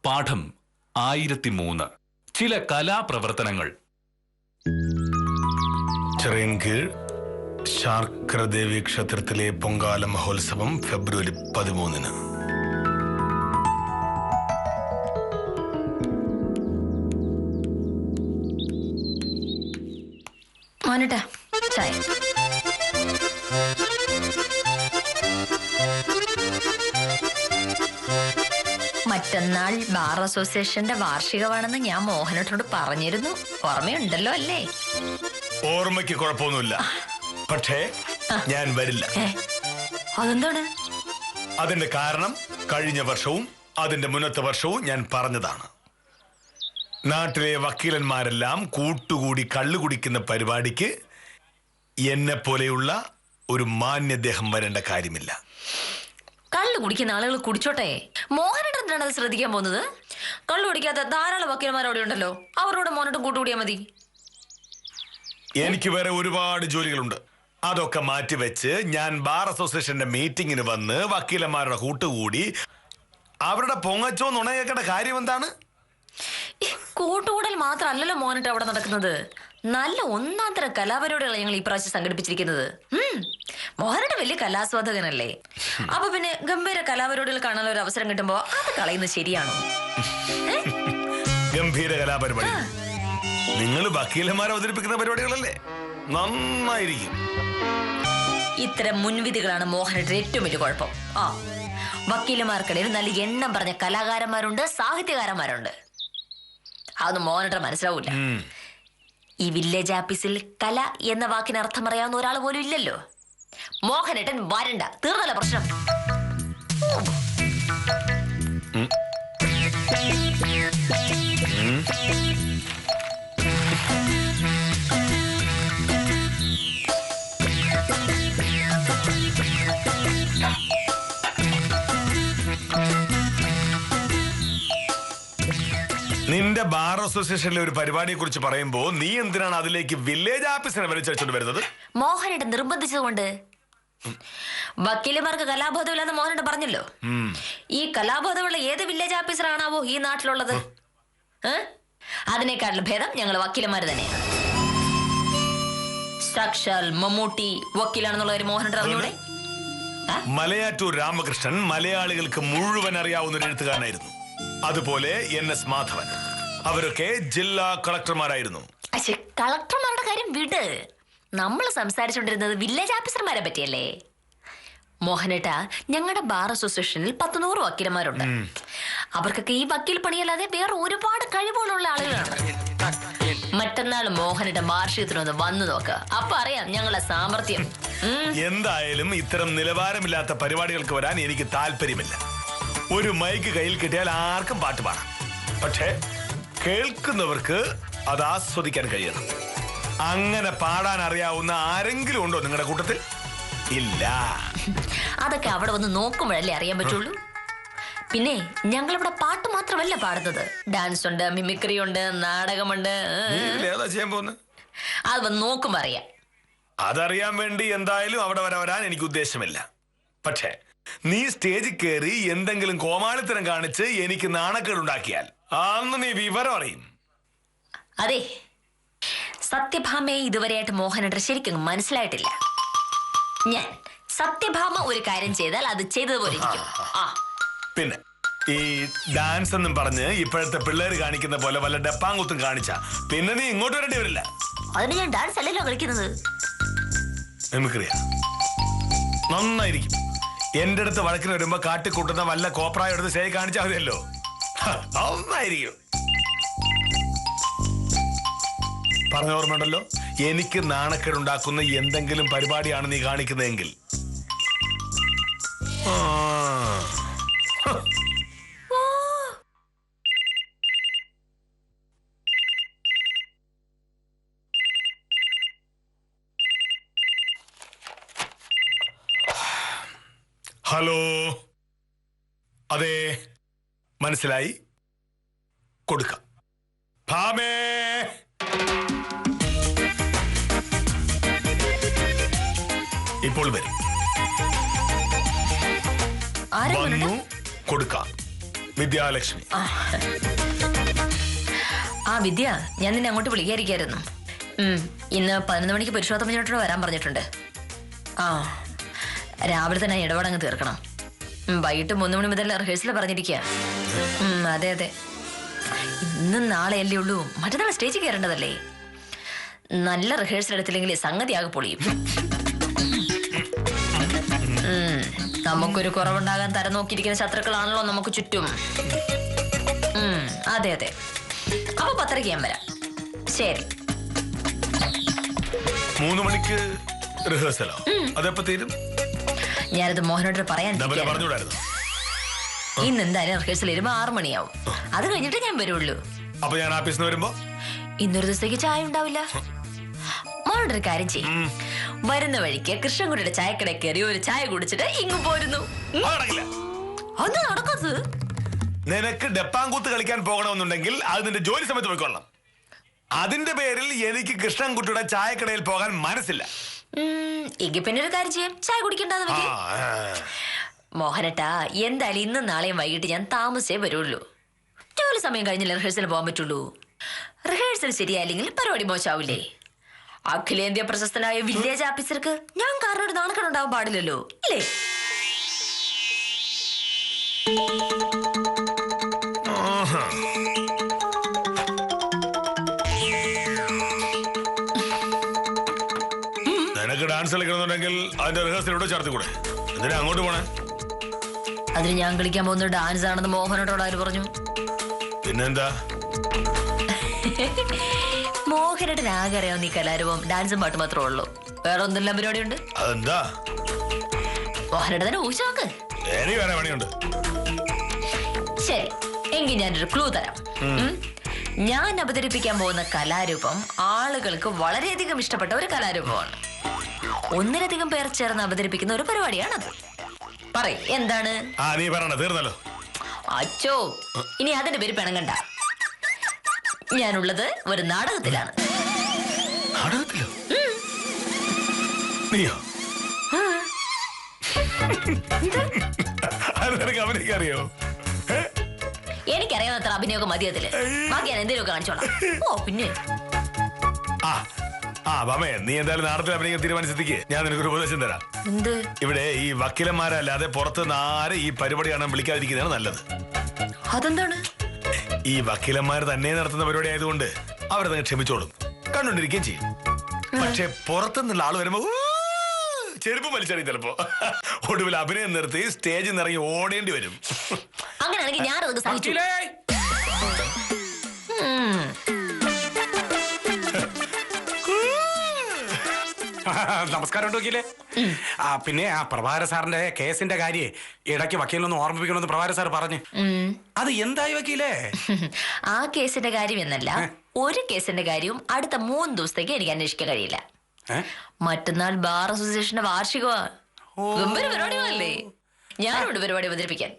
പാഠം 1003 ചില കലാപ്രവർത്തനങ്ങൾ. ചിറയൻകീഴ് ശാർക്കരദേവി ക്ഷേത്രത്തിലെ പൊങ്കാല മഹോത്സവം ഫെബ്രുവരി 13. മോനട്ടാ ചായ. മറ്റന്നാൾ ബാർ അസോസിയേഷന്റെ വാർഷികമാണെന്ന് ഞാൻ മോഹനട്ടോട് പറഞ്ഞിരുന്നു. ഓർമ്മയുണ്ടല്ലോ അല്ലേ? ഓർമ്മയ്ക്ക് കുഴപ്പമൊന്നുമില്ല, പക്ഷേ ഞാൻ വരില്ല. അതെന്താണ്? അതിന്റെ കാരണം കഴിഞ്ഞ വർഷവും അതിന്റെ മുന്നത്തെ വർഷവും ഞാൻ പറഞ്ഞതാണ്. നാട്ടിലെ വക്കീലന്മാരെല്ലാം കൂട്ടുകൂടി കള്ളു കുടിക്കുന്ന പരിപാടിക്ക് എന്നെ പോലെയുള്ള ഒരു മാന്യദേഹം വരേണ്ട കാര്യമില്ല. കള്ളു കുടിക്കുന്ന ആളുകൾ കുടിച്ചോട്ടെ. മോഹനട്ടൻ എന്തിനാണ് അത് ശ്രദ്ധിക്കാൻ പോകുന്നത്? കള്ളു കുടിക്കാത്ത ധാരാളം വക്കീലന്മാർ അവിടെ ഉണ്ടല്ലോ, അവരോട് മോഹനട്ടൻ കൂട്ടുകൂടിയാൽ മതി. എനിക്ക് വേറെ ഒരുപാട് ജോലികളുണ്ട്. അതൊക്കെ മാറ്റിവെച്ച് ഞാൻ ബാർ അസോസിയേഷന്റെ മീറ്റിങ്ങിന് വന്ന് വക്കീലന്മാരുടെ കൂട്ടുകൂടി അവരുടെ പൊങ്ങച്ചോ നുണ കേൾക്കേണ്ട കാര്യം എന്താണ്? കൂട്ടുകൂടൽ മാത്രമല്ലല്ലോ മോഹനട്ടൻ അവിടെ നടക്കുന്നത്. നല്ല ഒന്നാന്തര കലാപരിപാടികൾ ഞങ്ങൾ ഈ പ്രാവശ്യം സംഘടിപ്പിച്ചിരിക്കുന്നത്. മോഹനട്ടൻ വലിയ കലാസ്വാദകനല്ലേ? അപ്പൊ പിന്നെ ഗംഭീര കലാപരിപാടികൾ കാണാൻ ഒരു അവസരം കിട്ടുമ്പോ അത് കളയുന്നത് ശരിയാണോ? ഗംഭീര കലാപരിപാടി നിങ്ങൾ വക്കീലന്മാരെ അവതരിപ്പിക്കുന്ന പരിപാടികളല്ലേ? നന്നായിരിക്കും. ഇത്തരം മുൻവിധികളാണ് മോഹനട്ടൻ ഏറ്റവും വലിയ കുഴപ്പം. വക്കീലന്മാർക്കിടയിൽ നല്ല എണ്ണം പറഞ്ഞ കലാകാരന്മാരുണ്ട്, സാഹിത്യകാരന്മാരുണ്ട്. അതൊന്നും മോഹനട്ടൻ മനസ്സിലാവൂല. ഈ വില്ലേജ് ആഫീസിൽ കല എന്ന വാക്കിന് അർത്ഥം അറിയാവുന്ന ഒരാൾ പോലും ഇല്ലല്ലോ. മോഹനട്ടൻ വരണ്ട, തീർന്നല്ല പ്രശ്നം. നിന്റെ ബാർ അസോസിയേഷനിലെ ഒരു പരിപാടിയെ കുറിച്ച് പറയുമ്പോ നീ എന്തിനാണ് അതിലേക്ക് വില്ലേജ് ആഫീസിനെ വലിച്ചടിച്ചോണ്ട് വരുന്നത്? മോഹനട്ടൻ നിർബന്ധിച്ചതുകൊണ്ട്. വക്കീലന്മാർക്ക് കലാബോധമില്ലെന്ന് മോഹനട്ടൻ പറഞ്ഞല്ലോ. ഈ കലാബോധമുള്ള ഏത് വില്ലേജ് ഓഫീസറാണാവോ ഈ നാട്ടിലുള്ളത്? അതിനേക്കാളും ഭേദം ഞങ്ങൾ വക്കീലന്മാർ തന്നെയാണ്. സാക്ഷാൽ മമ്മൂട്ടി വക്കീലാണെന്നുള്ള ഒരു മോഹനട്ടൻ അറിഞ്ഞൂടെ? മലയാറ്റൂർ രാമകൃഷ്ണൻ മലയാളികൾക്ക് മുഴുവൻ അറിയാവുന്ന ഒരു എഴുത്തുകാരനായിരുന്നു. അതുപോലെ NS മാധവൻ, അവരൊക്കെ ജില്ലാ കളക്ടർമാരായിരുന്നു. കളക്ടർമാരുടെ കാര്യം വിട്. നമ്മൾ സംസാരിച്ചുകൊണ്ടിരുന്നത് വില്ലേജ് ഓഫീസർമാരെ പറ്റിയല്ലേ? മോഹനേട്ട, ഞങ്ങളുടെ ബാർ അസോസിയേഷനിൽ 100 വക്കീലന്മാരുണ്ട്. അവർക്കൊക്കെ ഈ വക്കീൽ പണിയല്ലാതെ വേറെ ഒരുപാട് കഴിവുകളുള്ള ആളുകളാണ്. മറ്റന്നാൾ മോഹനേട്ട വാർഷികത്തിനൊന്ന് വന്നു നോക്ക്, അപ്പൊ അറിയാം ഞങ്ങളുടെ സാമർത്ഥ്യം. എന്തായാലും ഇത്തരം നിലവാരമില്ലാത്ത പരിപാടികൾക്ക് വരാൻ എനിക്ക് താല്പര്യമില്ല. ഒരു മൈക്ക് കയ്യിൽ കിട്ടിയാൽ ആർക്കും പാട്ട് പാടാം, പക്ഷേ കേൾക്കുന്നവർക്ക് അത് ആസ്വദിക്കാൻ കഴിയണം. അങ്ങനെ പാടാൻ അറിയാവുന്ന ആരെങ്കിലും ഉണ്ടോ നിങ്ങളുടെ കൂട്ടത്തിൽ? ഇല്ല. അതൊക്കെ അവിടെ വന്ന് നോക്കുമ്പോഴല്ലേ അറിയാൻ പറ്റുള്ളൂ. പിന്നെ ഞങ്ങളിവിടെ പാട്ട് മാത്രമല്ല പാടുന്നത്, ഡാൻസ് ഉണ്ട്, മിമിക്രി ഉണ്ട്, നാടകമുണ്ട്. ഏതാ ചെയ്യാൻ പോകുന്നത്? അത് വന്ന് നോക്കുമ്പോ അറിയാം. അതറിയാൻ വേണ്ടി എന്തായാലും അവിടെ വരാൻ എനിക്ക് ഉദ്ദേശമില്ല. പക്ഷേ നീ സ്റ്റേജിൽ കയറി എന്തെങ്കിലും കോമാളിത്തരം കാണിച്ച് എനിക്ക് നാണക്കേടുണ്ടാക്കിയാൽ അന്ന് നീ വിവരം അറിയും. അതെ, സത്യഭാമയെ ഇതുവരെയായിട്ട് മോഹനേട്ടൻ ശരിക്കും മനസ്സിലായിട്ടില്ല. ഞാൻ സത്യഭാമ ഒരു കാര്യം ചെയ്താൽ അത് ചെയ്തതുപോലെ ഇരിക്കും. പിന്നെ ഈ ഡാൻസ് എന്നും പറഞ്ഞ് ഇപ്പോഴത്തെ പിള്ളേര് കാണിക്കുന്ന പോലെ വല്ല ഡപ്പാങ്കുത്തും കാണിച്ച പിന്നെ നീ ഇങ്ങോട്ട് വരേണ്ടി വരില്ല. അതിന് ഞാൻ ഡാൻസ് അല്ലല്ലോ കളിക്കുന്നത്. മിമിക്രിയ നന്നായിരിക്കും. എന്റെ അടുത്ത് വഴക്കിന് വരുമ്പോ കാട്ടിക്കൂട്ടുന്ന വല്ല കോപ്രായം എടുത്ത് ശരി കാണിച്ചാൽ മതിയല്ലോ. നന്നായിരിക്കും. പറഞ്ഞ ഓർമ്മയുണ്ടല്ലോ, എനിക്ക് നാണക്കേടുണ്ടാക്കുന്ന എന്തെങ്കിലും പരിപാടിയാണ് നീ കാണിക്കുന്നതെങ്കിൽ ഹലോ, അതെ മനസ്സിലായി, കൊടുക്കാം. ഭാമേ, ഇപ്പോൾ വരും. വന്നു കൊടുക്കാം. വിദ്യാലക്ഷ്മി. ആ വിദ്യ, ഞാൻ നിന്നെ അങ്ങോട്ട് വിളിക്കാതിരിക്കായിരുന്നു. ഇന്ന് 11 മണിക്ക് പുരുഷോത്തമ ചേട്ടനോട് വരാൻ പറഞ്ഞിട്ടുണ്ട്. ആ, രാവിലെ തന്നെ ഇടപാടങ്ങ് തീർക്കണം. വൈകിട്ട് 3 മണി മുതൽ റിഹേഴ്സൽ പറഞ്ഞിരിക്കുക. അതെ അതെ, ഇന്നും നാളെ അല്ലേ ഉള്ളൂ. മറ്റന്നാൾ സ്റ്റേജിൽ കയറേണ്ടതല്ലേ. നല്ല റിഹേഴ്സൽ എടുത്തില്ലെങ്കിൽ സംഗതി ആകെ പൊളിയും. നമുക്കൊരു കുറവുണ്ടാകാൻ തരം നോക്കിയിരിക്കുന്ന ശത്രുക്കളാണല്ലോ നമുക്ക് ചുറ്റും. അതെ അതെ, അപ്പൊ 10:30 ഞാൻ വരാം. ശരി. 3 മണിക്ക് റിഹേഴ്സലോ? അതെപ്പോ തീരും? ഞാനത് മോഹനോട് പറയാൻ പറഞ്ഞൂടായിരുന്നു. ഇന്ന് എന്തായാലും റിഹേഴ്സൽ വരുമ്പോ 6 മണിയാവും. അത് കഴിഞ്ഞിട്ട് ഞാൻ വരുള്ളൂ. അപ്പൊ ഞാൻ ഓഫീസിൽ നിന്ന് വരുമ്പോ ഇന്നൊരു ദിവസത്തേക്ക് ചായ ഉണ്ടാവില്ല. മോനോടൊരു കാര്യം ചെയ്യും, വരുന്ന വഴിക്ക് കൃഷ്ണൻകുട്ടിയുടെ ചായക്കടയിൽ കയറി ഒരു ചായ കുടിച്ചിട്ട് ഇങ്ങ് പോരുന്നു. അത് നടക്കത്. നിനക്ക് ഡപ്പാങ്കൂത്ത് കളിക്കാൻ പോകണമെന്നുണ്ടെങ്കിൽ അത് നിന്റെ ജോലി സമയത്ത് പോയിക്കൊള്ളണം. അതിന്റെ പേരിൽ എനിക്ക് കൃഷ്ണൻകുട്ടിയുടെ ചായക്കടയിൽ പോകാൻ മനസ്സില്ല. എങ്കിൽ പിന്നെ ഒരു കാര്യം ചെയ്യാം, ചായ കുടിക്കണ്ടെന്ന് വെക്കാം. മോഹനട്ടാ, എന്തായാലും ഇന്നും നാളെയും വൈകിട്ട് ഞാൻ താമസിച്ചേ വരുള്ളൂ. ജോലി സമയം കഴിഞ്ഞില്ല റിഹേഴ്സൽ പോകാൻ പറ്റുള്ളൂ. റിഹേഴ്സൽ ശരിയായില്ലെങ്കിൽ പരിപാടി മോശമാവില്ലേ? അഖിലേന്ത്യാ പ്രശസ്തനായ വില്ലേജ് ഓഫീസർക്ക് ഞാൻ കാരണം ഒരു നാണക്കേടുണ്ടാവാൻ പാടില്ലല്ലോ, അല്ലേ? നിനക്ക് ഡാൻസ് കളിക്കണമെന്നുണ്ടെങ്കിൽ അതിന്റെ റിഹേഴ്സൽ ഇവിടെ ചേർത്തുകൂടെ? എന്തിനാ അങ്ങോട്ട് പോണേ? അതിന് ഞാൻ കളിക്കാൻ പോകുന്ന ഡാൻസ് ആണെന്ന് മോഹനോട് ആര് പറഞ്ഞു? പിന്നെന്താ? മോഹനേട്ടൻ ആകെ അറിയാവുന്ന ഈ കലാരൂപം ഡാൻസും പാട്ട് മാത്രമേ ഉള്ളൂ. വേറെ ഒന്നെല്ലാം പരിപാടി ഉണ്ട്. അതെന്താ? മോഹനേട്ടൻ തന്നെ ഊഹിച്ചു നോക്ക്. വേറെ പണിയുണ്ട്. ശരി, എങ്കിൽ ഞാനൊരു ക്ലൂ തരാം. ഞാൻ അവതരിപ്പിക്കാൻ പോകുന്ന കലാരൂപം ആളുകൾക്ക് വളരെയധികം ഇഷ്ടപ്പെട്ട ഒരു കലാരൂപമാണ്. ഒന്നിലധികം പേർ ചേർന്ന് അവതരിപ്പിക്കുന്ന ഒരു പരിപാടിയാണത്. പറയ്, എന്താണ്? നീ പറയണ തീർന്നല്ലോ. അച്ചോ, ഇനി അതിന്റെ പേര് പിണങ്ങണ്ട. ഞാനുള്ളത് ഒരു നാടകത്തിലാണ്. നാടകത്തിലോ? നീയോ? അറിയോ? എനിക്കറിയാവുന്നത്ര അഭിനയമൊക്കെ മതിയത്തില്. ബാക്കി ഞാൻ എന്തെങ്കിലുമൊക്കെ കാണിച്ചോളാം. ഓ പിന്നെ ബാമേ, നീ എന്തായാലും നാടകത്തിൽ അഭിനയിക്കാൻ തീരുമാനിച്ചെത്തിക്ക്. ഞാൻ നിനക്കൊരു ഉപദേശം തരാം. എന്ത്? ഇവിടെ ഈ വക്കീലന്മാരല്ലാതെ പുറത്തുനിന്ന് ആരെ ഈ പരിപാടി കാണാൻ വിളിക്കാതിരിക്കുന്നതാണ് നല്ലത്. അതെന്താണ്? ഈ വക്കീലന്മാർ തന്നെ നടത്തുന്ന പരിപാടി ആയതുകൊണ്ട് അവരതങ്ങ് ക്ഷമിച്ചോളും, കണ്ടുകൊണ്ടിരിക്കുകയും ചെയ്യും. പക്ഷെ പുറത്തുനിന്നുള്ള ആള് വരുമ്പോ ചെരുപ്പ് വലിച്ചറിയും. ചിലപ്പോ ഒടുവിൽ അഭിനയം നിർത്തി സ്റ്റേജിൽ നിന്ന് ഇറങ്ങി ഓടേണ്ടി വരും. അങ്ങനെയാണെങ്കിൽ ഞാനത് സഹിച്ചു. നമസ്കാരം വക്കീലേ. പിന്നെ ആ പ്രഭാര സാറിന്റെ കേസിന്റെ കാര്യം ഇടയ്ക്ക് വക്കീലിനൊന്ന് ഓർമ്മിപ്പിക്കണമെന്ന് പ്രഭാര സാർ പറഞ്ഞു. അത് എന്തായി വക്കീലേ? ആ കേസിന്റെ കാര്യം എന്നല്ല, ഒരു കേസിന്റെ കാര്യവും അടുത്ത 3 ദിവസത്തേക്ക് എനിക്ക് അന്വേഷിക്കാൻ കഴിയില്ല. മറ്റന്നാൾ ബാർ അസോസിയേഷന്റെ വാർഷികമാ. ഗംഭീര പരിപാടികളല്ലേ? ഞാനുണ്ട് പരിപാടി അവതരിപ്പിക്കാൻ.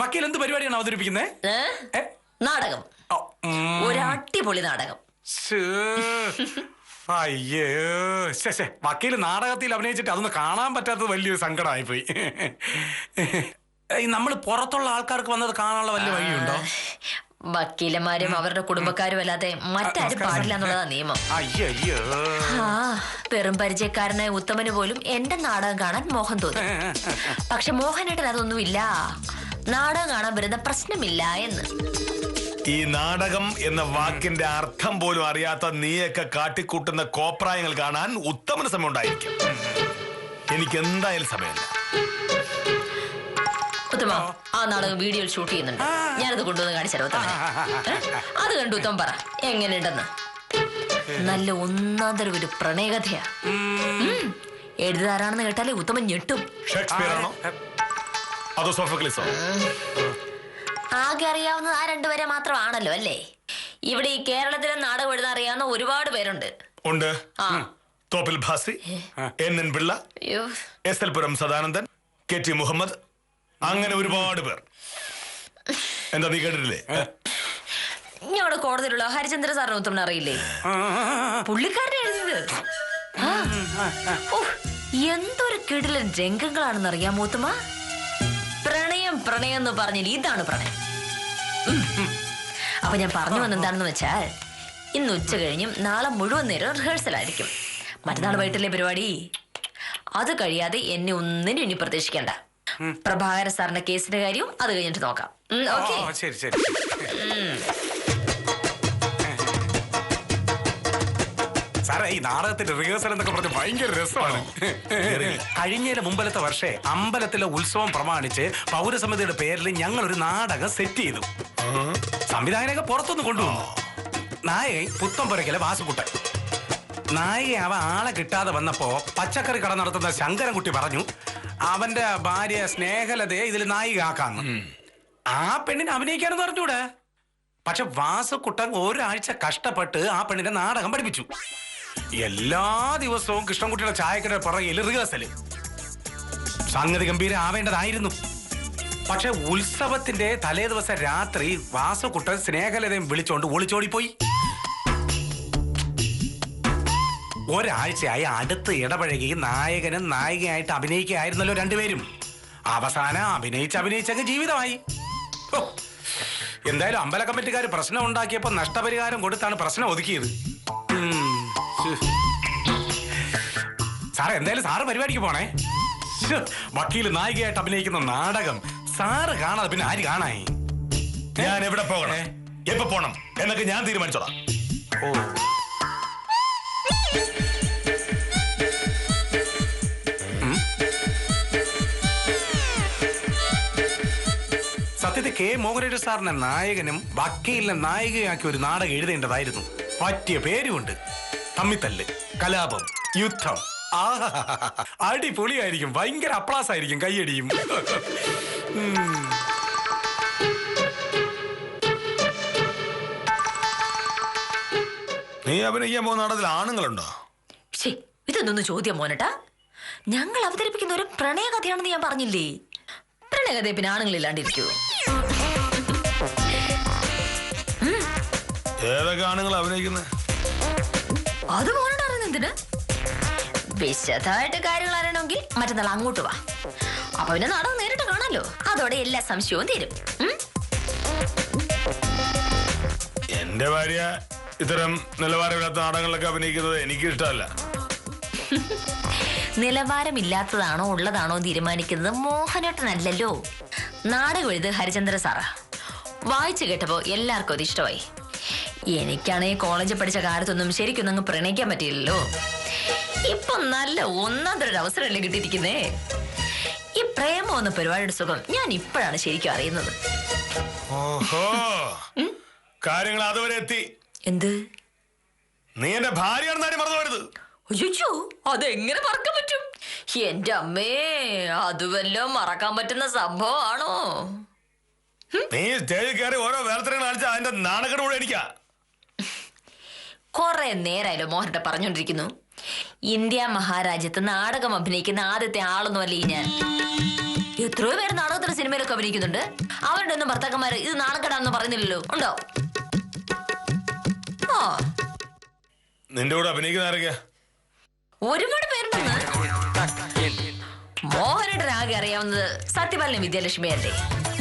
വക്കീൽ എന്ത് പരിപാടിയാണ് അവതരിപ്പിക്കുന്നത്? നാടകം. ഒരു അടിപൊളി നാടകം. അയ്യോ, വക്കീല് നാടകത്തിൽ അഭിനയിച്ചിട്ട് അതൊന്ന് കാണാൻ പറ്റാത്തത് വലിയൊരു സങ്കടമായി പോയി. നമ്മൾ പുറത്തുള്ള ആൾക്കാർക്ക് വന്നത് കാണാനുള്ള വലിയ വഴിയുണ്ടോ? വക്കീലന്മാരും അവരുടെ കുടുംബക്കാരും അല്ലാതെ മറ്റാരും പാടില്ല എന്നുള്ളതാ നിയമം. അയ്യോ, വെറും പരിചയക്കാരനായ ഉത്തമന് പോലും എന്റെ നാടകം കാണാൻ മോഹം തോന്നി. പക്ഷെ മോഹനേട്ടൻ അതൊന്നുമില്ല, നാടകം കാണാൻ വരുന്ന പ്രശ്നമില്ല എന്ന്. ഈ നാടകം എന്ന വാക്കിന്റെ അർത്ഥം പോലും അറിയാത്ത നീയൊക്കെ കാട്ടിക്കൂട്ടുന്ന കോപ്രായങ്ങൾ കാണാൻ ഉത്തമന് സമയം ഉണ്ടായിരിക്കും. എനിക്ക് എന്തായാലും സമയമില്ല. ഉത്തമ, ആ നാടകം വീഡിയോയിൽ ഷൂട്ട് ചെയ്യുന്നുണ്ട്. ഞാനത് കൊണ്ടുവന്ന് കാണിച്ചാലോ ഉത്തമനെ? അത് കണ്ടു ഉത്തമൻ പറ എങ്ങനെയുണ്ടെന്ന്. നല്ല ഒന്നാം തരം ഒരു പ്രണയകഥയാ. എഴുതാറാണെന്ന് കേട്ടാലേ ഉത്തമൻ ഞെട്ടും. ഷേക്സ്പിയർ ആണോ അതോ സോഫോക്ലിസോ? ആകെ അറിയാവുന്നത് ആ 2 പേരെ മാത്രമാണല്ലോ അല്ലേ? ഇവിടെ ഈ കേരളത്തിലെ നാടകം എഴുതാൻ അറിയാവുന്ന ഒരുപാട് പേരുണ്ട്. ഉണ്ട്. തോപ്പിൽ ഭാസി, NN പിള്ള, SL പുരം സദാനന്ദൻ, KT മുഹമ്മദ്, അങ്ങനെ ഒരുപാട് പേർ. എന്താ നീ കേട്ടിട്ടില്ലേ? ഞങ്ങളുടെ കോടതിയിലുള്ള ഹരിചന്ദ്ര സാറിന് ഉത്തമനെ അറിയില്ലേ? പുള്ളിക്കാരനെ എഴുതിയത്. എന്തൊരു കിടിലൻ രംഗങ്ങളാണെന്ന് അറിയാമോ ഉത്തമ? പ്രണയം പ്രണയം എന്ന് പറഞ്ഞാൽ ഇതാണ് പ്രണയം. അപ്പൊ ഞാൻ പറഞ്ഞു വന്നെന്താണെന്ന് വെച്ചാൽ ഇന്ന് ഉച്ച കഴിഞ്ഞും നാളെ മുഴുവൻ നേരം റിഹേഴ്സൽ ആയിരിക്കും. മറ്റന്നാൾ വൈകിട്ടല്ലേ പരിപാടി. അത് കഴിയാതെ എന്നെ ഒന്നിനും ഇനി പ്രതീക്ഷിക്കണ്ട. പ്രഭാകര സാറിന്റെ കേസിന്റെ കാര്യവും അത് കഴിഞ്ഞിട്ട് നോക്കാം. ഓക്കെ? ശരി ശരി. സാറേ, ഈ നാടകത്തിന്റെ റിഹേഴ്സൽ എന്നൊക്കെ പറഞ്ഞ് ഭയങ്കര രസമാണ്. കഴിഞ്ഞ മുമ്പലത്തെ വർഷേ അമ്പലത്തിലെ ഉത്സവം പ്രമാണിച്ച് പൗരസമിതിയുടെ പേരിൽ ഞങ്ങൾ ഒരു നാടകം സെറ്റ് ചെയ്തു. സംവിധായകനൊക്കെ പുറത്തുനിന്ന് കൊണ്ടുവന്നു. നായകൻ പുത്തംപുരയ്ക്കലെ വാസുക്കുട്ടൻ. നായിക അവ ആളെ കിട്ടാതെ വന്നപ്പോ പച്ചക്കറി കട നടത്തുന്ന ശങ്കരൻകുട്ടി പറഞ്ഞു അവന്റെ ഭാര്യ സ്നേഹലതയെ ഇതിൽ നായിക ആക്കാന്ന്. ആ പെണ്ണിനെ അഭിനയിക്കാനെന്ന് പറഞ്ഞൂടെ. പക്ഷെ വാസുക്കുട്ടൻ ഒരാഴ്ച കഷ്ടപ്പെട്ട് ആ പെണ്ണിനെ നാടകം പഠിപ്പിച്ചു. എല്ലാ ദിവസവും കൃഷ്ണൻകുട്ടിയുടെ ചായക്കട പുറകിൽ റിഹേഴ്സല്. സംഗതി ഗംഭീര ആവേണ്ടതായിരുന്നു. പക്ഷെ ഉത്സവത്തിന്റെ തലേ ദിവസം രാത്രി വാസുക്കുട്ടൻ സ്നേഹലതയും വിളിച്ചോണ്ട് ഒളിച്ചോടിപ്പോയി. ഒരാഴ്ചയായി അടുത്ത് ഇടപഴകി നായകനും നായികയായിട്ട് അഭിനയിക്കുകയായിരുന്നല്ലോ രണ്ടുപേരും. അവസാനം അഭിനയിച്ചങ്ങ് ജീവിതമായി. എന്തായാലും അമ്പല കമ്മിറ്റിക്കാർ പ്രശ്നം ഉണ്ടാക്കിയപ്പോ നഷ്ടപരിഹാരം കൊടുത്താണ് പ്രശ്നം ഒതുക്കിയത്. സാറേ, എന്തായാലും സാറ് പരിപാടിക്ക് പോണേ. വക്കീല് നായികയായിട്ട് അഭിനയിക്കുന്ന നാടകം സാറ് കാണാതെ പിന്നെ ആര് കാണായി? ഞാൻ എവിടെ പോകണേ, എപ്പോ പോണം എന്നൊക്കെ ഞാൻ തീരുമാനിച്ചോളാം. ഓ, സത്യത്തിൽ കെ മോഹനേശ്വര സാറിനെ നായകനും വക്കീലിനെ നായികയാക്കി ഒരു നാടകം എഴുതേണ്ടതായിരുന്നു. പറ്റിയ പേരുമുണ്ട്. തമ്മിത്തല്ല്, കലാപം, യുദ്ധം. അടിപൊളിയായിരിക്കും. ഭയങ്കര അപ്ലാസ് ആയിരിക്കും, കയ്യടിയും. നീ അഭിനയിക്കാൻ പോകുന്ന നാടകത്തിൽ ആണുങ്ങളുണ്ടോ? ഇതൊന്നും ചോദ്യം മോനട്ടാ. ഞങ്ങൾ അവതരിപ്പിക്കുന്ന ഒരു പ്രണയകഥയാണെന്ന് ഞാൻ പറഞ്ഞില്ലേ. പ്രണയകഥയെ പിന്നെ ആണുങ്ങളില്ലാണ്ടിരിക്കൂ. ഏതൊക്കെ ആണുങ്ങൾ അഭിനയിക്കുന്നത്? അത് മോനോട് അറിയുന്ന എന്തിന്? വിശദമായിട്ട് കാര്യങ്ങൾ അറിയണമെങ്കിൽ മറ്റന്നാൾ അങ്ങോട്ട് വാ. അപ്പൊ പിന്നെ നാടകം നേരിട്ട് കാണാലോ. അതോടെ എല്ലാ സംശയവും തീരും. എന്റെ ഭാര്യ ഇത്തരം നിലവാരമില്ലാത്ത നാടകങ്ങളിലൊക്കെ അഭിനയിക്കുന്നത് എനിക്ക് ഇഷ്ടമല്ല. നിലവാരമില്ലാത്തതാണോ ഉള്ളതാണോ തീരുമാനിക്കുന്നത് മോഹനേട്ടനല്ലല്ലോ. നാടകം എഴുത് ഹരിചന്ദ്ര സാറാ. വായിച്ചു കേട്ടപ്പോ എല്ലാവർക്കും അത് ഇഷ്ടമായി. എനിക്കാണെങ്കിൽ കോളേജിൽ പഠിച്ച കാലത്തൊന്നും ശരിക്കൊന്നും അങ്ങ് പ്രണയിക്കാൻ പറ്റിയില്ലല്ലോ. ഇപ്പൊ നല്ല ഒന്നാന്തരൊരു അവസരമല്ലേ കിട്ടിയിരിക്കുന്നേ. ഈ പ്രേമം എന്ന പരിപാടിയുടെ സുഖം ഞാൻ ഇപ്പോഴാണ് ശരിക്കും അറിയുന്നത്. ഓഹോ, കാര്യങ്ങൾ അതുവരെ എത്തി. എന്ത്? നീ എന്റെ ഭാര്യയാണെന്നാണ് മറന്നു പോയത്. അയ്യോ, അതെങ്ങനെ മറക്കാൻ പറ്റും? എന്റെ അമ്മേ, അത് വല്ലതും മറക്കാൻ പറ്റുന്ന സംഭവമാണോ? നീ സ്റ്റേജിൽ കയറി ഓരോ വേലത്തരങ്ങൾ കാണിച്ച അതിന്റെ നാണക്കേട് കൂടെ എനിക്കാ. കൊറേ നേരമായാലോ മോഹൻട്ട പറഞ്ഞോണ്ടിരിക്കുന്നു. ഇന്ത്യ മഹാരാജ്യത്ത് നാടകം അഭിനയിക്കുന്ന ആദ്യത്തെ ആളൊന്നുമല്ല ഈ ഞാൻ. എത്രയോ പേര് നാടകത്തിന്റെ സിനിമയിലൊക്കെ അഭിനയിക്കുന്നുണ്ട്. അവരുടെ ഒന്നും ഭർത്താക്കന്മാര് ഇത് നാണക്കേടാണെന്ന് പറയുന്നില്ലല്ലോ. ഉണ്ടോ? ആ, നിന്റെ കൂടെ അഭിനയിക്കുന്ന ആരൊക്കെയാ? ഒരുപാട് പേരുണ്ടെന്ന്. മോഹനേട്ടന് ആകെ അറിയാവുന്നത് സത്യപാലനും വിദ്യാലക്ഷ്മിയല്ലേ.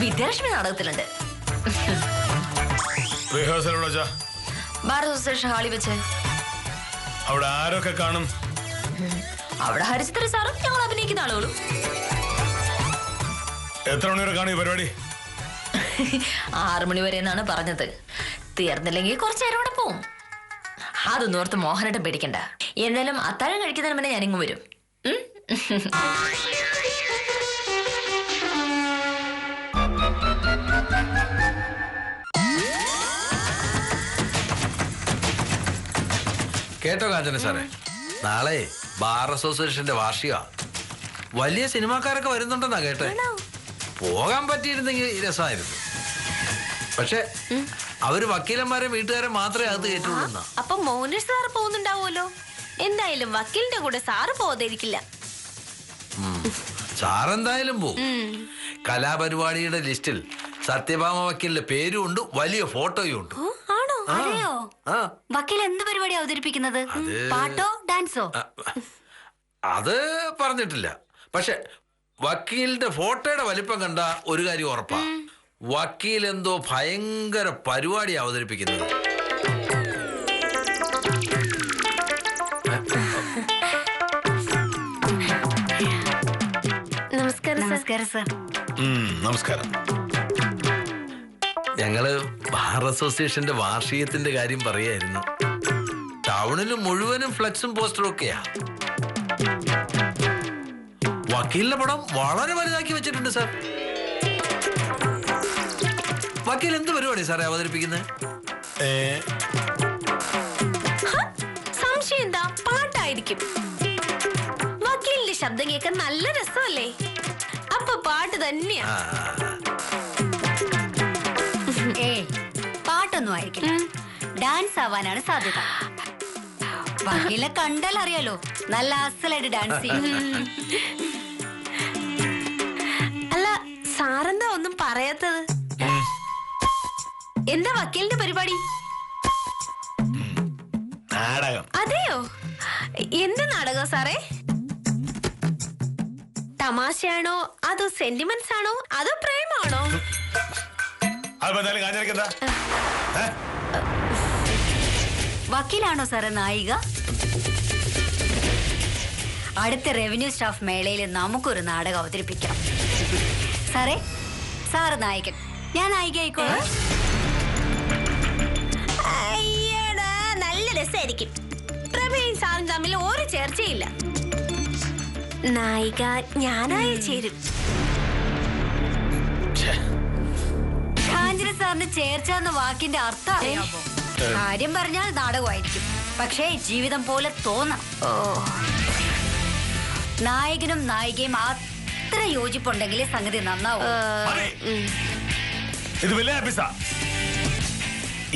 വിദ്യാലക്ഷ്മി നാടകത്തിലുണ്ട്. റിഹേഴ്സൽ എവിടെ വെച്ചാ? ഭാരത് അസോസിയേഷൻ ഹാളിൽ വെച്ച്. അവിടെ ആരൊക്കെ കാണും? അവിടെ ഹരിചന്ദ്ര സാറും ഞങ്ങൾ അഭിനയിക്കുന്ന ആളുകളും. എത്ര മണിവരെ കാണും ഈ പരിപാടി? 6 മണി വരെ എന്നാണ് പറഞ്ഞത്. തീർന്നില്ലെങ്കിൽ കുറച്ചു നേരം കൂടെ പോവും. അതൊന്നും ഓർത്ത് മോഹനേട്ടൻ പേടിക്കണ്ട. എന്തായാലും അത്താഴം കഴിക്കുന്നതിന് മുന്നേ ഞാനിങ്ങ് വരും. കേട്ടോ കാഞ്ചന സാറേ, നാളെ ബാർ അസോസിയേഷന്റെ വാർഷിക. വലിയ സിനിമാക്കാരൊക്കെ വരുന്നുണ്ടെന്നാ കേട്ടെ. പോകാൻ പറ്റിയിരുന്നെങ്കിൽ രസമായിരുന്നു. പക്ഷെ അവര് വക്കീലന്മാരെ വീട്ടുകാരെ മാത്രമേ അകത്ത് കയറ്റുള്ളൂ. അപ്പൊ മോഹനേഷ് സാറ് പോകുന്നുണ്ടാവുമല്ലോ. എന്തായാലും വക്കീലിന്റെ കൂടെ സാറ് പോകാതിരിക്കില്ല. സാറെന്തായാലും പോവും. കലാപരിപാടിയുടെ ലിസ്റ്റിൽ സത്യഭാമ വക്കീലിന്റെ പേരും ഉണ്ട്, വലിയ ഫോട്ടോയും ഉണ്ട്. ആണോ? അറിയോ? വക്കീൽ എന്ത് പരിപാടി അവതരിപ്പിക്കുന്നത്? പാട്ടോ ഡാൻസോ? അത് പറഞ്ഞിട്ടില്ല. പക്ഷെ വക്കീലിന്റെ ഫോട്ടോയുടെ വലിപ്പം കണ്ട ഒരു കാര്യം ഉറപ്പാ, വക്കീൽ എന്തോ ഭയങ്കര പരിപാടി അവതരിപ്പിക്കുന്നത്. നമസ്കാരം സർ. നമസ്കാരം. ഞങ്ങള് ബാർ അസോസിയേഷന്റെ വാർഷികത്തിന്റെ കാര്യം പറയായിരുന്നു. ടൗണിൽ മുഴുവനും ഫ്ലെക്സും പോസ്റ്ററും ഒക്കെയാ. വക്കീലിന്റെ പടം വളരെ വലുതാക്കി വെച്ചിട്ടുണ്ട് സാർ. വക്കീൽ എന്ത് പരിപാടി സാറേ അവതരിപ്പിക്കുന്നത്? സംശയം എന്താ? പാട്ടായിരിക്കും. വക്കീലിന്റെ ശബ്ദം കേൾക്കാൻ നല്ല രസമല്ലേ? അപ്പൊ പാട്ട് തന്നെയാ. പാട്ടൊന്നും ആയിരിക്കില്ല, ഡാൻസ് ആവാനാണ് സാധ്യത. വക്കീലെ കണ്ടാൽ അറിയാലോ, നല്ല അസലായിട്ട് ഡാൻസ് ചെയ്യും. അല്ല, സാറെന്താ ഒന്നും പറയാത്തത്? എന്താ വക്കീലിന്റെ പരിപാടി? നാടകം. അതെയോ? എന്ത് നാടകം സാറേ? തമാശയാണോ അതോ സെന്റിമെന്റ്സ് ആണോ അതോ പ്രേമാണോ? വക്കീലാണോ സാറേ നായിക? അടുത്ത റവന്യൂ സ്റ്റാഫ് മേളയിൽ നമുക്കൊരു നാടകം അവതരിപ്പിക്കാം. സാറേ, സാറ് നായകൻ, ഞാൻ നായിക ആയിക്കോളാം. അയ്യടാ, നല്ല രസമായിരിക്കും. പ്രഭയും സാറും തമ്മിൽ ഒരു ചർച്ചയില്ല. നായിക ഞാനായി ചേരും. കാഞ്ചന സാറിന് ചേർച്ച എന്ന വാക്കിന്റെ അർത്ഥം അറിയാമോ? കാര്യം പറഞ്ഞാൽ നാടകമായിരിക്കും, പക്ഷേ ജീവിതം പോലെ തോന്നാം. നായകനും നായികയും അത്ര യോജിപ്പുണ്ടെങ്കിലേ സംഗതി നന്നാവും. ഇത് വലിയ ഓഫീസാ.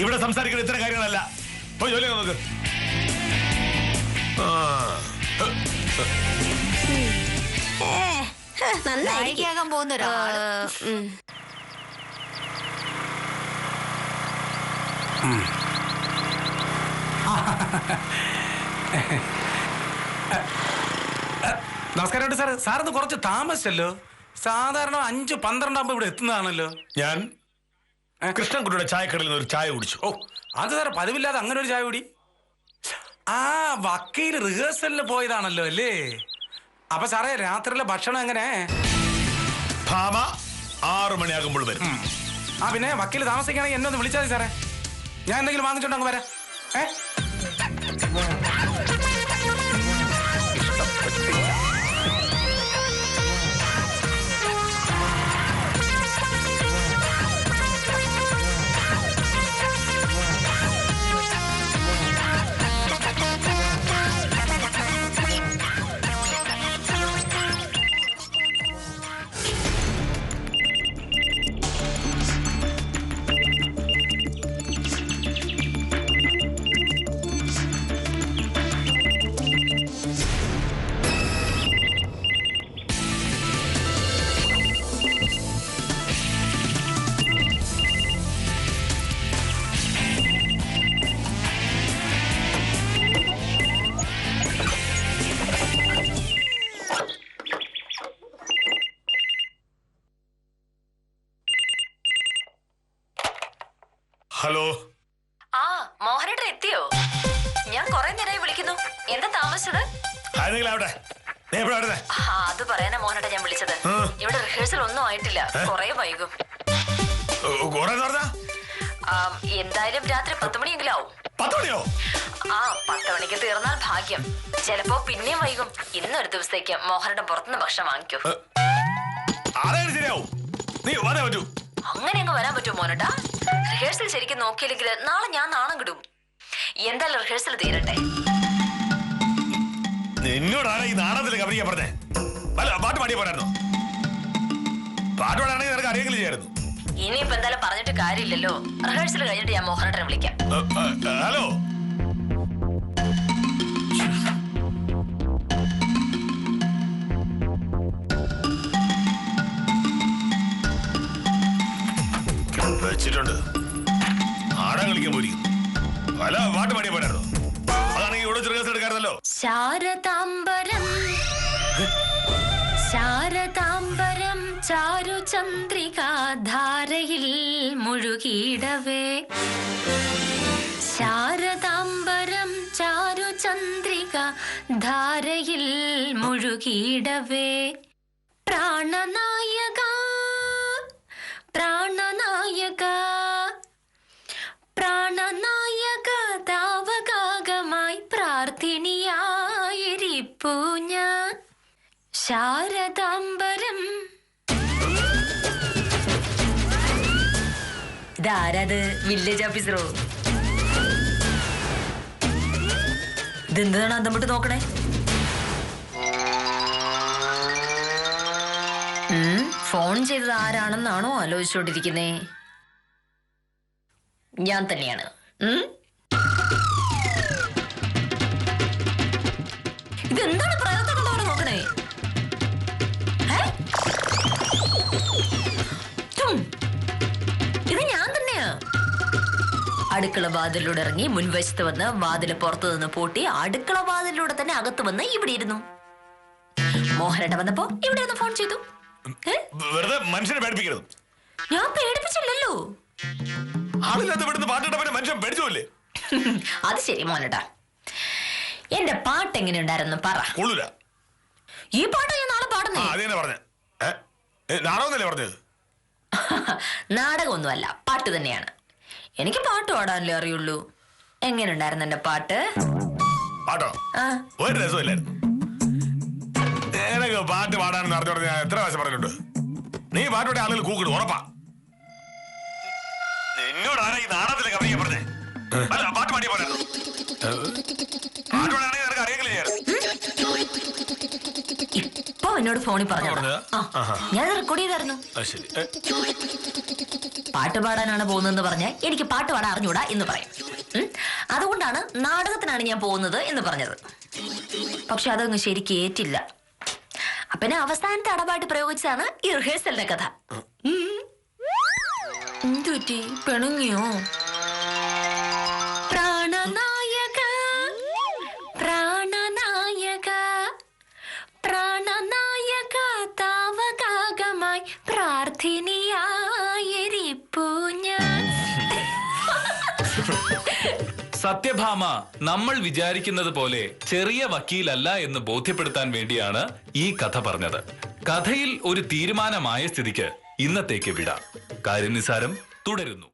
ഇവിടെ സംസാരിക്കുന്ന ഇത്തരം കാര്യങ്ങളല്ല. പോയി ജോലി നോക്ക്. നായികയാകാൻ പോകുന്ന ഒരാള്. നമസ്കാരം സാർ. സാറിന്ന് കുറച്ച് താമസിച്ചല്ലോ. സാധാരണ 5:12 ആകുമ്പോ ഇവിടെ എത്തുന്നതാണല്ലോ. ഞാൻ കൃഷ്ണൻകുട്ടിയുടെ ചായക്കടയിൽ നിന്ന് ഒരു ചായ കുടിച്ചു. ഓ, അത് സാറേ പതിവില്ലാതെ അങ്ങനെ ഒരു ചായ കുടി. ആ, വക്കീൽ റിഹേഴ്സലിന് പോയതാണല്ലോ അല്ലേ? അപ്പൊ സാറേ, രാത്രിയിലെ ഭക്ഷണം എങ്ങനെ? ഭാമ 6 മണിയാകുമ്പോൾ വരും. ആ, പിന്നെ വക്കീൽ താമസിക്കുകയാണെങ്കിൽ എന്നെ ഒന്ന് വിളിച്ചാൽ മതി സാറേ. ഞാൻ എന്തെങ്കിലും വാങ്ങിച്ചോണ്ട് അങ്ങ് വരാം. ഹലോ. ആ, മോഹനേട്ടൻ എത്തിയോ? ഞാൻ കുറെ നേരമായി വിളിക്കുന്നു. എന്താ താമസിച്ചത്? അത് പറയാനാ മോഹനേട്ടൻ ഞാൻ വിളിച്ചത്. ഇവിടെ റിഹേഴ്സൽ ഒന്നും ആയിട്ടില്ല, കുറെ വൈകും. എന്തായാലും രാത്രി 10 മണിയെങ്കിലും ആവും. 10 മണിയോ? ആ, 10 മണിക്ക് തീർന്നാൽ ഭാഗ്യം. ചിലപ്പോ പിന്നെയും വൈകും. ഇന്നൊരു ദിവസത്തേക്ക് മോഹനേട്ടൻ പുറത്തുനിന്ന് ഭക്ഷണം വാങ്ങിക്കൂ. അങ്ങനെ അങ്ങ് വരാൻ പറ്റുമോ മോനേട്ടാ? റിഹേഴ്സൽ ശരിക്കും നോക്കിയില്ലെങ്കിൽ നാളെ ഞാൻ നാണം കിടും. എന്തായാലും റിഹേഴ്സൽ തീരട്ടെ. നിന്നോടാണ് ഈ നാടകത്തിൽ കബരിക്കാൻ പറഞ്ഞേ? പാട്ട് പാടിയ പോരായിരുന്നു? പാട്ട് പാടാണെങ്കിൽ നിനക്ക് അറിയെങ്കിലും ചെയ്യായിരുന്നു. ഇനിയിപ്പോ എന്തായാലും പറഞ്ഞിട്ട് കാര്യമില്ലല്ലോ. റിഹേഴ്സൽ കഴിഞ്ഞിട്ട് ഞാൻ മോഹനേട്ടനെ വിളിക്കാം. ഹലോ. വെച്ചിട്ടുണ്ട്. ആടാൻ കളിക്കാൻ പോയിരിക്കും. അല്ല, പാട്ട് പാടിയ പോരായിരുന്നു? അതാണെങ്കിൽ ഇവിടെ റിഹേഴ്സൽ എടുക്കാറുണ്ടല്ലോ. ശാരദാംബരം ശാരദാം ചന്ദ്രിക ധാരയിൽ മുഴുകിയിടവേ ശാരദാംബരം ചാരു ചന്ദ്രിക ധാരയിൽ മുഴുകിയിടവേ പ്രാണനായക പ്രാണനായക പ്രാണനായക താവകാകമായി പ്രാർത്ഥിനിയായിരിപ്പൂ ഞാൻ ശാരദാംബരം. ഇതാരത്? വില്ലേജ് ഓഫീസറോ? ഇതെന്താണ് അന്തമിട്ട് നോക്കണേ? ഫോൺ ചെയ്തത് ആരാണെന്നാണോ ആലോചിച്ചോണ്ടിരിക്കുന്നേ? ഞാൻ തന്നെയാണ്. ഇതെന്താണ് പ്രയോഗത്തോടെ നോക്കണേ? ഇത് ഞാൻ തന്നെയാ. അടുക്കള വാതിലൂടെ ഇറങ്ങി മുൻവശത്ത് വന്ന് വാതില് പുറത്തു നിന്ന് പൂട്ടി അടുക്കള വാതിലൂടെ തന്നെ അകത്ത് വന്ന് ഇവിടെ ഇരുന്നു. മോഹനേട്ട വന്നപ്പോ ഇവിടെ ഒന്ന് ഫോൺ ചെയ്തു. വെറുതെ മനുഷ്യനെ പേടിപ്പിക്കരുത്. ഞാൻ പേടിപ്പിച്ചില്ലല്ലോ. ആളില്ലാത്ത ഇവിടുന്ന് പാട്ടിട്ട മനുഷ്യൻ പേടിച്ചോല്ലേ? അത് ശരി മോഹനേട്ടാ. എന്റെ പാട്ട് എങ്ങനെയുണ്ടായിരുന്നു പറ. കൊള്ളൂല. ഈ പാട്ട് ഞാൻ നാളെ പാടുന്നേ. അതന്നെ പറഞ്ഞ നാടകമൊന്നല്ലേ പറഞ്ഞത്? നാടകമൊന്നുമല്ല, പാട്ട് തന്നെയാണ്. എനിക്ക് പാട്ട് പാടാനല്ലേ അറിയുള്ളൂ. എങ്ങനെയുണ്ടായിരുന്നു എന്റെ പാട്ട്? പാട്ടോ ഒരു രസമില്ലായിരുന്നു. എനിക്ക് പാട്ട് പാടാനെന്ന് അറിഞ്ഞോട് ഞാൻ എത്ര പ്രാവശ്യം പറഞ്ഞിട്ടുണ്ട്. നീ പാട്ടോടെ ആളുകൾ കൂക്കിടും ഉറപ്പാ. എന്നോട് ആരാ ഈ നാടകത്തിലെ കവിയെ പറഞ്ഞേ? അല്ല പാട്ട് പാടിയ പോലെ പാട്ടോടാണെങ്കിൽ നിനക്ക് അറിയെങ്കിലേ. ഇപ്പൊ എന്നോട് ഫോണിൽ പറഞ്ഞു. ഞാൻ റെക്കോർഡ് ചെയ്തായിരുന്നു. പാട്ട് പാടാനാണ് പോകുന്നതെന്ന് പറഞ്ഞാൽ എനിക്ക് പാട്ട് പാടാൻ അറിഞ്ഞൂടാ എന്ന് പറയും. അതുകൊണ്ടാണ് നാടകത്തിനാണ് ഞാൻ പോകുന്നത് എന്ന് പറഞ്ഞത്. പക്ഷെ അതങ്ങ് ശരിക്കും ഏറ്റില്ല. അപ്പനെ അവസാനത്തെ അടപാട്ട് പ്രയോഗിച്ചാണ് ഈ റിഹേഴ്സലിന്റെ കഥ. എന്തുറ്റി പെണുങ്ങിയോ? പ്രാണനായക പ്രാണനായക പ്രാണനായക താവകാകമായി പ്രാർത്ഥിനിയായിരിപ്പൂ ഞാൻ. സത്യഭാമ നമ്മൾ വിചാരിക്കുന്നത് പോലെ ചെറിയ വക്കീലല്ല എന്ന് ബോധ്യപ്പെടുത്താൻ വേണ്ടിയാണ് ഈ കഥ പറഞ്ഞത്. കഥയിൽ ഒരു തീരുമാനമായ സ്ഥിതിക്ക് ഇന്നത്തേക്ക് വിടാം. കാര്യനിസാരം തുടരുന്നു.